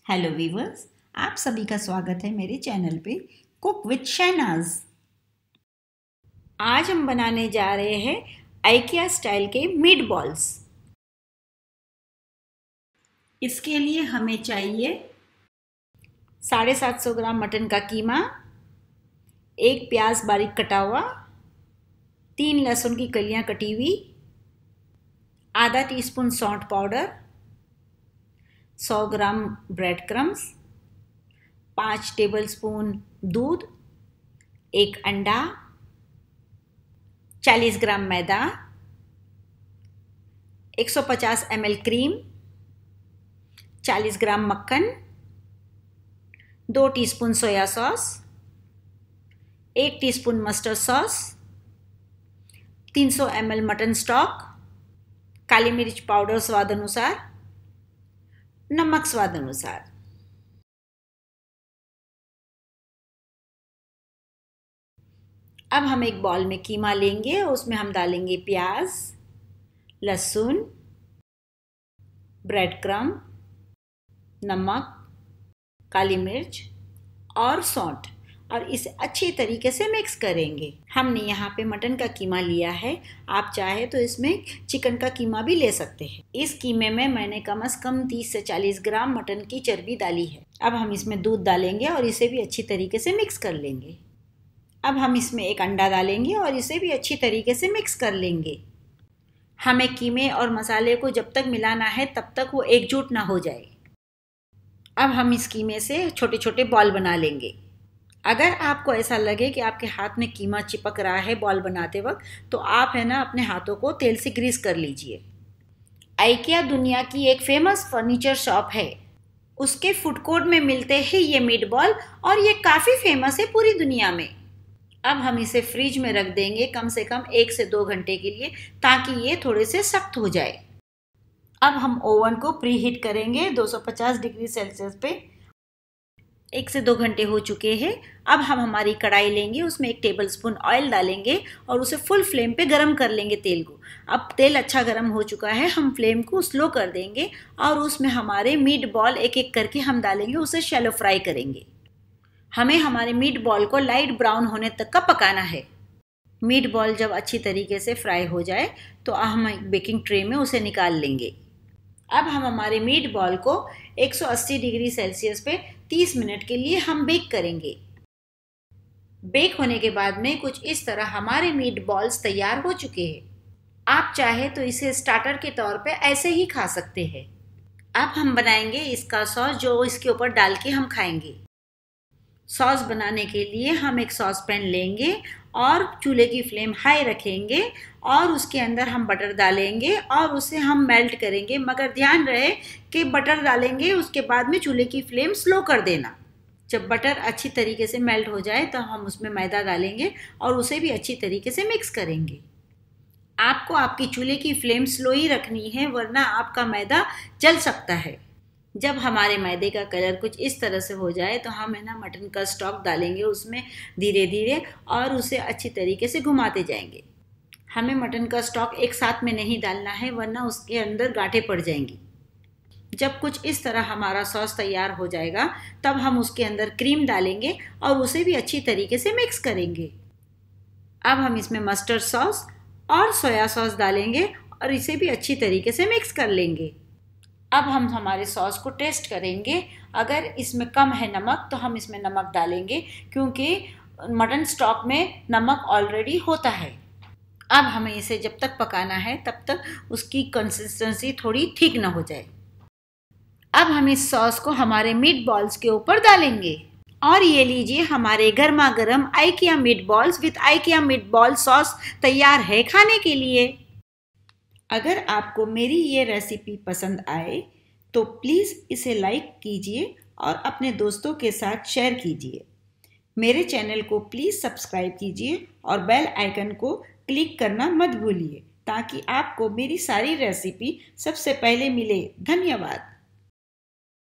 Hello viewers, आप सभी का स्वागत है मेरे चैनल पे कुक विद शहनाज। आज हम बनाने जा रहे हैं आइकिया स्टाइल के मीट बॉल्स। इसके लिए हमें चाहिए 750 ग्राम मटन का कीमा, एक प्याज बारीक कटा हुआ, 3 लहसुन की कलियां कटी हुई, आधा टीस्पून सौंठ पाउडर, 100 ग्राम ब्रेड क्रम्स, 5 टेबलस्पून दूध, एक अंडा, 40 ग्राम मैदा, 150 ml क्रीम, 40 ग्राम मक्खन, 2 teaspoon soya sauce, 1 teaspoon mustard sauce, 300 ml mutton stock, काली मिर्च पाउडर स्वाद अनुसार, नमक स्वाद अनुसार। अब हम एक बॉल में कीमा लेंगे और उसमें हम डालेंगे प्याज, लहसुन, ब्रेड क्रम्ब, नमक, काली मिर्च और सौंठ और इसे अच्छी तरीके से मिक्स करेंगे। हमने यहाँ पे मटन का कीमा लिया है, आप चाहे तो इसमें चिकन का कीमा भी ले सकते हैं। इस कीमे में मैंने कम से कम 30 से 40 ग्राम मटन की चर्बी डाली है। अब हम इसमें दूध डालेंगे और इसे भी अच्छी तरीके से मिक्स कर लेंगे। अब हम इसमें एक अंडा डालेंगे और इसे भी अच्छी तरीके से मिक्स कर लेंगे। हमें कीमे और मसाले को जब तक मिलाना है तब तक वो एकजुट ना हो जाए। अब हम इस कीमे से छोटे छोटे बॉल बना लेंगे। अगर आपको ऐसा लगे कि आपके हाथ में कीमा चिपक रहा है बॉल बनाते वक्त, तो आप है ना अपने हाथों को तेल से ग्रीस कर लीजिए। आइकिया दुनिया की एक फेमस फर्नीचर शॉप है, उसके फूड कोर्ट में मिलते हैं ये मीट बॉल और ये काफ़ी फेमस है पूरी दुनिया में। अब हम इसे फ्रिज में रख देंगे कम से कम 1 से 2 घंटे के लिए, ताकि ये थोड़े से सख्त हो जाए। अब हम ओवन को प्री हीट करेंगे 250 डिग्री सेल्सियस पे। 1 से 2 घंटे हो चुके हैं। अब हम हमारी कढ़ाई लेंगे, उसमें 1 टेबलस्पून ऑयल डालेंगे और उसे फुल फ्लेम पे गरम कर लेंगे तेल को। अब तेल अच्छा गरम हो चुका है, हम फ्लेम को स्लो कर देंगे और उसमें हमारे मीट बॉल एक एक करके हम डालेंगे, उसे शैलो फ्राई करेंगे। हमें हमारे मीट बॉल को लाइट ब्राउन होने तक का पकाना है। मीट बॉल जब अच्छी तरीके से फ्राई हो जाए तो हम एक बेकिंग ट्रे में उसे निकाल लेंगे। अब हम हमारे मीट बॉल को 180 डिग्री सेल्सियस पे 30 मिनट के लिए हम बेक करेंगे। बेक होने के बाद में कुछ इस तरह हमारे मीट बॉल्स तैयार हो चुके हैं। आप चाहे तो इसे स्टार्टर के तौर पे ऐसे ही खा सकते हैं। अब हम बनाएंगे इसका सॉस, जो इसके ऊपर डाल के हम खाएंगे। सॉस बनाने के लिए हम एक सॉस पैन लेंगे और चूल्हे की फ्लेम हाई रखेंगे और उसके अंदर हम बटर डालेंगे और उसे हम मेल्ट करेंगे। मगर ध्यान रहे कि बटर डालेंगे उसके बाद में चूल्हे की फ्लेम स्लो कर देना। जब बटर अच्छी तरीके से मेल्ट हो जाए तो हम उसमें मैदा डालेंगे और उसे भी अच्छी तरीके से मिक्स करेंगे। आपको आपकी चूल्हे की फ्लेम स्लो ही रखनी है, वरना आपका मैदा जल सकता है। जब हमारे मैदे का कलर कुछ इस तरह से हो जाए तो हम है ना मटन का स्टॉक डालेंगे उसमें धीरे धीरे और उसे अच्छी तरीके से घुमाते जाएंगे। हमें मटन का स्टॉक एक साथ में नहीं डालना है, वरना उसके अंदर गांठें पड़ जाएंगी। जब कुछ इस तरह हमारा सॉस तैयार हो जाएगा तब हम उसके अंदर क्रीम डालेंगे और उसे भी अच्छी तरीके से मिक्स करेंगे। अब हम इसमें मस्टर्ड सॉस और सोया सॉस डालेंगे और इसे भी अच्छी तरीके से मिक्स कर लेंगे। अब हम हमारे सॉस को टेस्ट करेंगे। अगर इसमें कम है नमक तो हम इसमें नमक डालेंगे, क्योंकि मटन स्टॉक में नमक ऑलरेडी होता है। अब हमें इसे जब तक पकाना है तब तक उसकी कंसिस्टेंसी थोड़ी ठीक ना हो जाए। अब हम इस सॉस को हमारे मीट बॉल्स के ऊपर डालेंगे और ये लीजिए, हमारे गर्मा गर्म IKEA meat balls with IKEA meet ball sauce तैयार है खाने के लिए। अगर आपको मेरी ये रेसिपी पसंद आए तो प्लीज़ इसे लाइक कीजिए और अपने दोस्तों के साथ शेयर कीजिए। मेरे चैनल को प्लीज़ सब्सक्राइब कीजिए और बेल आइकन को क्लिक करना मत भूलिए, ताकि आपको मेरी सारी रेसिपी सबसे पहले मिले। धन्यवाद।